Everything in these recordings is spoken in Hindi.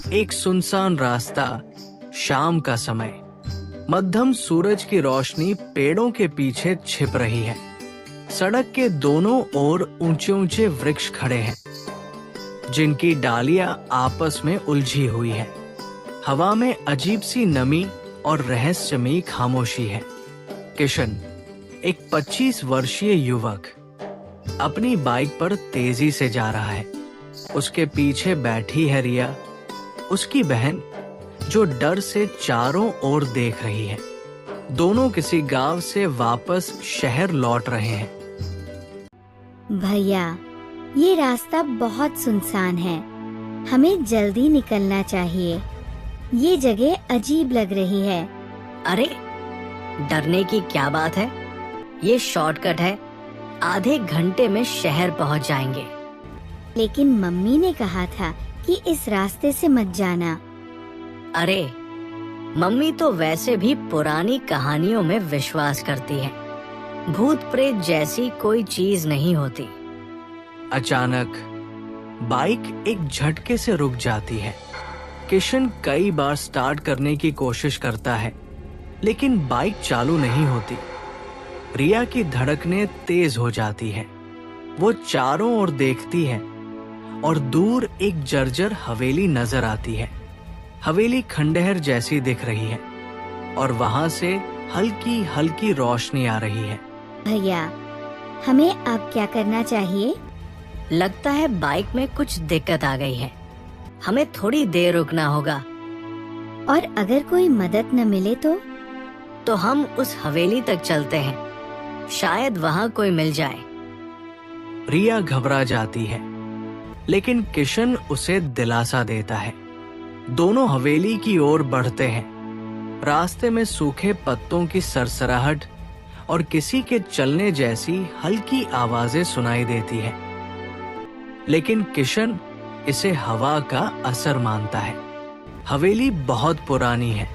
एक सुनसान रास्ता, शाम का समय। मध्यम सूरज की रोशनी पेड़ों के पीछे छिप रही है। सड़क के दोनों ओर ऊंचे ऊंचे वृक्ष खड़े हैं, जिनकी डालियां आपस में उलझी हुई है। हवा में अजीब सी नमी और रहस्यमयी खामोशी है। किशन, एक 25 वर्षीय युवक, अपनी बाइक पर तेजी से जा रहा है। उसके पीछे बैठी है रिया, उसकी बहन, जो डर से चारों ओर देख रही है। दोनों किसी गांव से वापस शहर लौट रहे हैं। भैया, ये रास्ता बहुत सुनसान है, हमें जल्दी निकलना चाहिए। ये जगह अजीब लग रही है। अरे, डरने की क्या बात है? ये शॉर्टकट है, आधे घंटे में शहर पहुंच जाएंगे। लेकिन मम्मी ने कहा था कि इस रास्ते से मत जाना। अरे, मम्मी तो वैसे भी पुरानी कहानियों में विश्वास करती है। भूत प्रेत जैसी कोई चीज नहीं होती। अचानक बाइक एक झटके से रुक जाती है। किशन कई बार स्टार्ट करने की कोशिश करता है, लेकिन बाइक चालू नहीं होती। रिया की धड़कनें तेज हो जाती है। वो चारों ओर देखती है और दूर एक जर्जर हवेली नजर आती है। हवेली खंडहर जैसी दिख रही है और वहां से हल्की हल्की रोशनी आ रही है। भैया, हमें अब क्या करना चाहिए? लगता है बाइक में कुछ दिक्कत आ गई है। हमें थोड़ी देर रुकना होगा। और अगर कोई मदद न मिले तो हम उस हवेली तक चलते हैं, शायद वहाँ कोई मिल जाए। रिया घबरा जाती है, लेकिन किशन उसे दिलासा देता है। दोनों हवेली की ओर बढ़ते हैं। रास्ते में सूखे पत्तों की सरसराहट और किसी के चलने जैसी हल्की आवाजें सुनाई देती है, लेकिन किशन इसे हवा का असर मानता है। हवेली बहुत पुरानी है।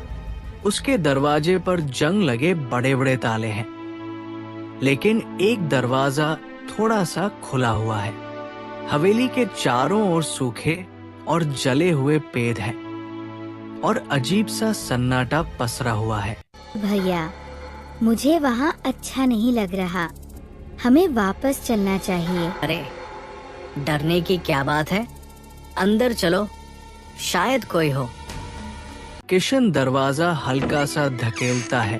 उसके दरवाजे पर जंग लगे बड़े बड़े ताले हैं, लेकिन एक दरवाजा थोड़ा सा खुला हुआ है। हवेली के चारों ओर सूखे और जले हुए पेड़ हैं और अजीब सा सन्नाटा पसरा हुआ है। भैया, मुझे वहाँ अच्छा नहीं लग रहा। हमें वापस चलना चाहिए। अरे, डरने की क्या बात है? अंदर चलो, शायद कोई हो। किशन दरवाजा हल्का सा धकेलता है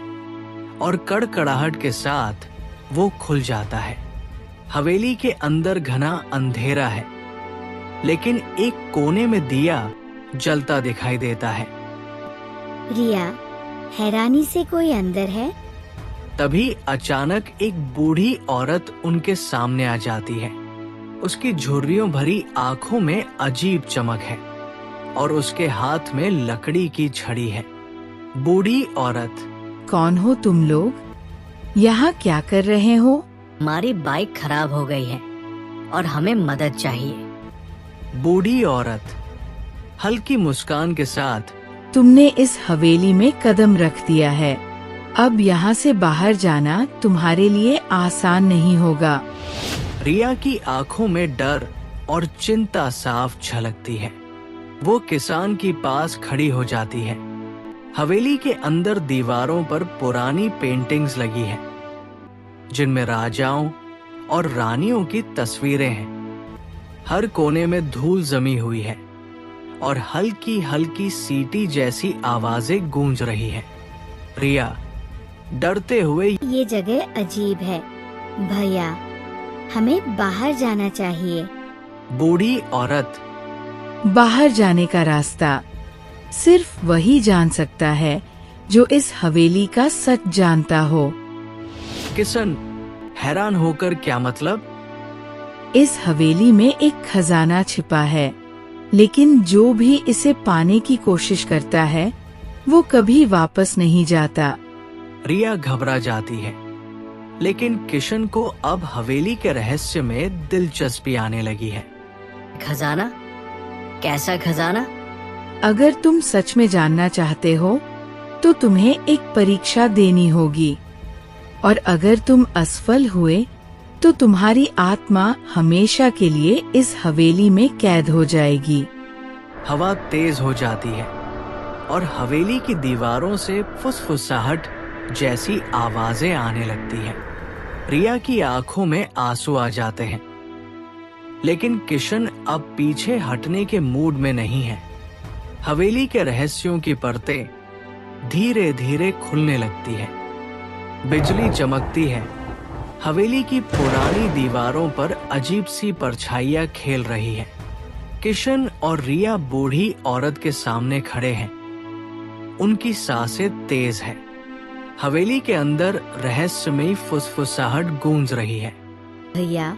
और कड़कड़ाहट के साथ वो खुल जाता है। हवेली के अंदर घना अंधेरा है, लेकिन एक कोने में दिया जलता दिखाई देता है। रिया, हैरानी से कोई अंदर है? तभी अचानक एक बूढ़ी औरत उनके सामने आ जाती है। उसकी झुर्रियों भरी आंखों में अजीब चमक है और उसके हाथ में लकड़ी की छड़ी है। बूढ़ी औरत: कौन हो तुम लोग? यहाँ क्या कर रहे हो? हमारी बाइक खराब हो गई है और हमें मदद चाहिए। बूढ़ी औरत हल्की मुस्कान के साथ: तुमने इस हवेली में कदम रख दिया है, अब यहाँ से बाहर जाना तुम्हारे लिए आसान नहीं होगा। रिया की आंखों में डर और चिंता साफ झलकती है। वो किसान के पास खड़ी हो जाती है। हवेली के अंदर दीवारों पर पुरानी पेंटिंग्स लगी है, जिनमें राजाओं और रानियों की तस्वीरें हैं। हर कोने में धूल जमी हुई है और हल्की हल्की सीटी जैसी आवाजें गूंज रही है। रिया डरते हुए: ये जगह अजीब है भैया, हमें बाहर जाना चाहिए। बूढ़ी औरत: बाहर जाने का रास्ता सिर्फ वही जान सकता है जो इस हवेली का सच जानता हो। किशन हैरान होकर: क्या मतलब? इस हवेली में एक खजाना छिपा है, लेकिन जो भी इसे पाने की कोशिश करता है वो कभी वापस नहीं जाता। रिया घबरा जाती है, लेकिन किशन को अब हवेली के रहस्य में दिलचस्पी आने लगी है। खजाना? कैसा खजाना? अगर तुम सच में जानना चाहते हो तो तुम्हें एक परीक्षा देनी होगी, और अगर तुम असफल हुए तो तुम्हारी आत्मा हमेशा के लिए इस हवेली में कैद हो जाएगी। हवा तेज हो जाती है और हवेली की दीवारों से फुसफुसाहट जैसी आवाजें आने लगती हैं। रिया की आंखों में आंसू आ जाते हैं, लेकिन किशन अब पीछे हटने के मूड में नहीं है। हवेली के रहस्यों की परतें धीरे धीरे खुलने लगती है। बिजली चमकती है। हवेली की पुरानी दीवारों पर अजीब सी परछाइयां खेल रही है। किशन और रिया बूढ़ी औरत के सामने खड़े हैं। उनकी सांसें तेज है। हवेली के अंदर रहस्यमयी फुसफुसाहट गूंज रही है। भैया,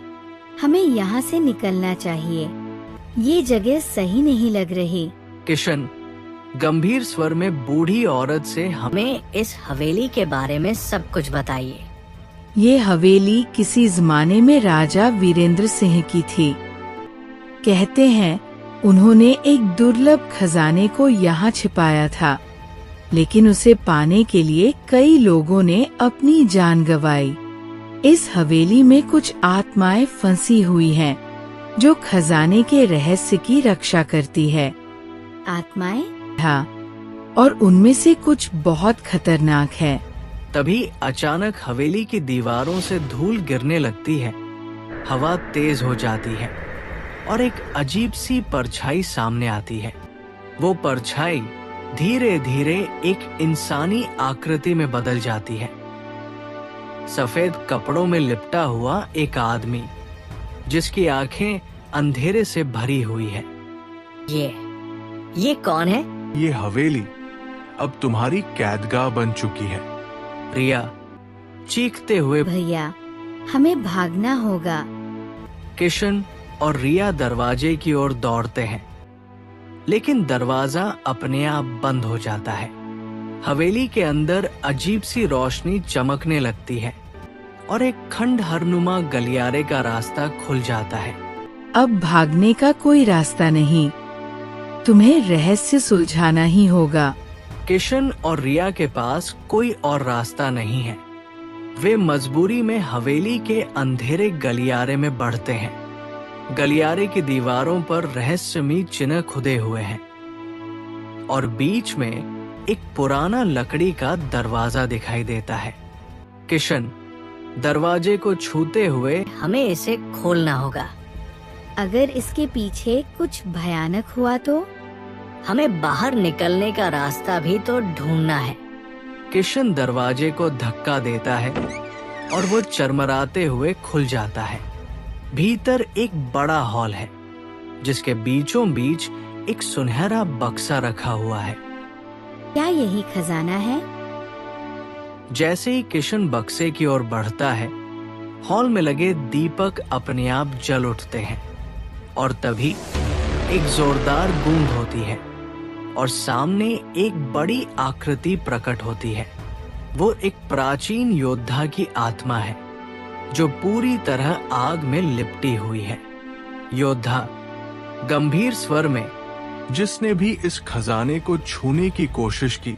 हमें यहाँ से निकलना चाहिए। ये जगह सही नहीं लग रही। किशन गंभीर स्वर में बूढ़ी औरत से हमें इस हवेली के बारे में सब कुछ बताइए। ये हवेली किसी जमाने में राजा वीरेंद्र सिंह की थी। कहते हैं उन्होंने एक दुर्लभ खजाने को यहाँ छिपाया था, लेकिन उसे पाने के लिए कई लोगों ने अपनी जान गंवाई। इस हवेली में कुछ आत्माएं फंसी हुई हैं, जो खजाने के रहस्य की रक्षा करती है। आत्माएं? हाँ, और उनमें से कुछ बहुत खतरनाक है। तभी अचानक हवेली की दीवारों से धूल गिरने लगती है। हवा तेज हो जाती है और एक अजीब सी परछाई सामने आती है। वो परछाई धीरे धीरे एक इंसानी आकृति में बदल जाती है। सफेद कपड़ों में लिपटा हुआ एक आदमी, जिसकी आंखें अंधेरे से भरी हुई है। ये कौन है? ये हवेली अब तुम्हारी कैदगाह बन चुकी है। रिया चीखते हुए भैया, हमें भागना होगा। किशन और रिया दरवाजे की ओर दौड़ते हैं, लेकिन दरवाजा अपने आप बंद हो जाता है। हवेली के अंदर अजीब सी रोशनी चमकने लगती है और एक खंडहरनुमा गलियारे का रास्ता खुल जाता है। अब भागने का कोई रास्ता नहीं, तुम्हें रहस्य सुलझाना ही होगा। किशन और रिया के पास कोई और रास्ता नहीं है। वे मजबूरी में हवेली के अंधेरे गलियारे में बढ़ते हैं। गलियारे की दीवारों पर रहस्यमयी चिन्ह खुदे हुए हैं और बीच में एक पुराना लकड़ी का दरवाजा दिखाई देता है। किशन दरवाजे को छूते हुए हमें इसे खोलना होगा। अगर इसके पीछे कुछ भयानक हुआ तो? हमें बाहर निकलने का रास्ता भी तो ढूंढना है। किशन दरवाजे को धक्का देता है और वो चरमराते हुए खुल जाता है। भीतर एक बड़ा हॉल है, जिसके बीचों बीच एक सुनहरा बक्सा रखा हुआ है। क्या यही खजाना है? जैसे ही किशन बक्से की ओर बढ़ता है, हॉल में लगे दीपक अपने आप जल उठते हैं और तभी एक जोरदार गूंज होती है और सामने एक बड़ी आकृति प्रकट होती है। वो एक प्राचीन योद्धा की आत्मा है, जो पूरी तरह आग में लिपटी हुई है। योद्धा गंभीर स्वर में, जिसने भी इस खजाने को छूने की कोशिश की,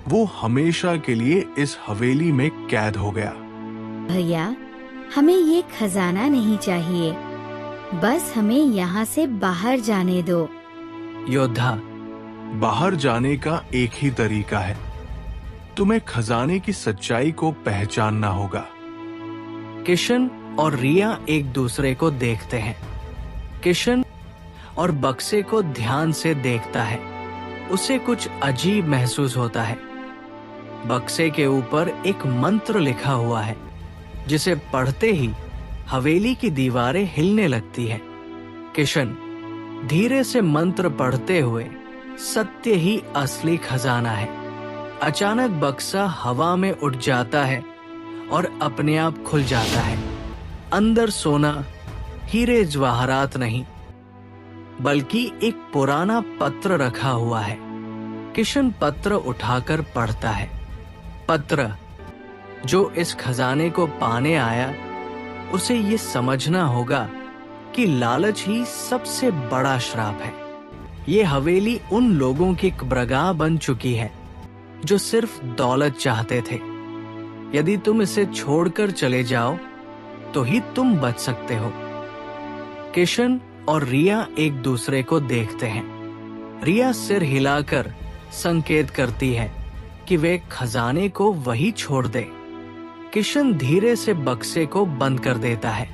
वो हमेशा के लिए इस हवेली में कैद हो गया। भैया, हमें ये खजाना नहीं चाहिए। बस हमें यहाँ से बाहर जाने दो। योद्धा बाहर जाने का एक ही तरीका है, तुम्हें खजाने की सच्चाई को पहचानना होगा। किशन और रिया एक दूसरे को देखते हैं। किशन और बक्से को ध्यान से देखता है। उसे कुछ अजीब महसूस होता है। बक्से के ऊपर एक मंत्र लिखा हुआ है, जिसे पढ़ते ही हवेली की दीवारें हिलने लगती है। किशन धीरे से मंत्र पढ़ते हुए, सत्य ही असली खजाना है। अचानक बक्सा हवा में उठ जाता है और अपने आप खुल जाता है। अंदर सोना, हीरे जवाहरात नहीं, बल्कि एक पुराना पत्र रखा हुआ है। किशन पत्र उठाकर पढ़ता है। पत्र जो इस खजाने को पाने आया, उसे ये समझना होगा कि लालच ही सबसे बड़ा श्राप है। ये हवेली उन लोगों की कब्रगाह बन चुकी है, जो सिर्फ दौलत चाहते थे। यदि तुम इसे छोड़कर चले जाओ, तो ही तुम बच सकते हो। किशन और रिया एक दूसरे को देखते हैं। रिया सिर हिलाकर संकेत करती है कि वे खजाने को वही छोड़ दे। किशन धीरे से बक्से को बंद कर देता है।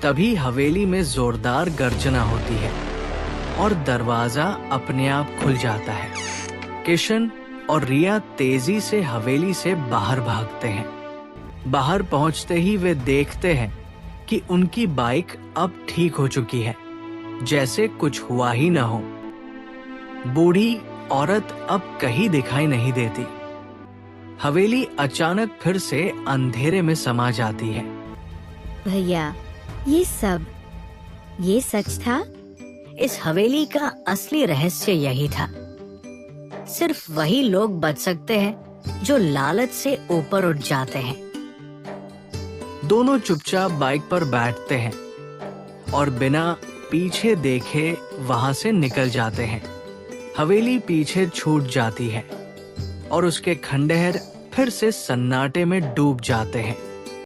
तभी हवेली में जोरदार गर्जना होती है और दरवाजा अपने आप खुल जाता है। किशन और रिया तेजी से हवेली से बाहर भागते हैं। बाहर पहुंचते ही वे देखते हैं कि उनकी बाइक अब ठीक हो चुकी है, जैसे कुछ हुआ ही न हो। बूढ़ी औरत अब कहीं दिखाई नहीं देती। हवेली अचानक फिर से अंधेरे में समा जाती है। भैया, ये सच था? इस हवेली का असली रहस्य यही था। सिर्फ वही लोग बच सकते हैं जो लालच से ऊपर उठ जाते हैं। दोनों चुपचाप बाइक पर बैठते हैं और बिना पीछे देखे वहां से निकल जाते हैं। हवेली पीछे छूट जाती है और उसके खंडहर फिर से सन्नाटे में डूब जाते हैं।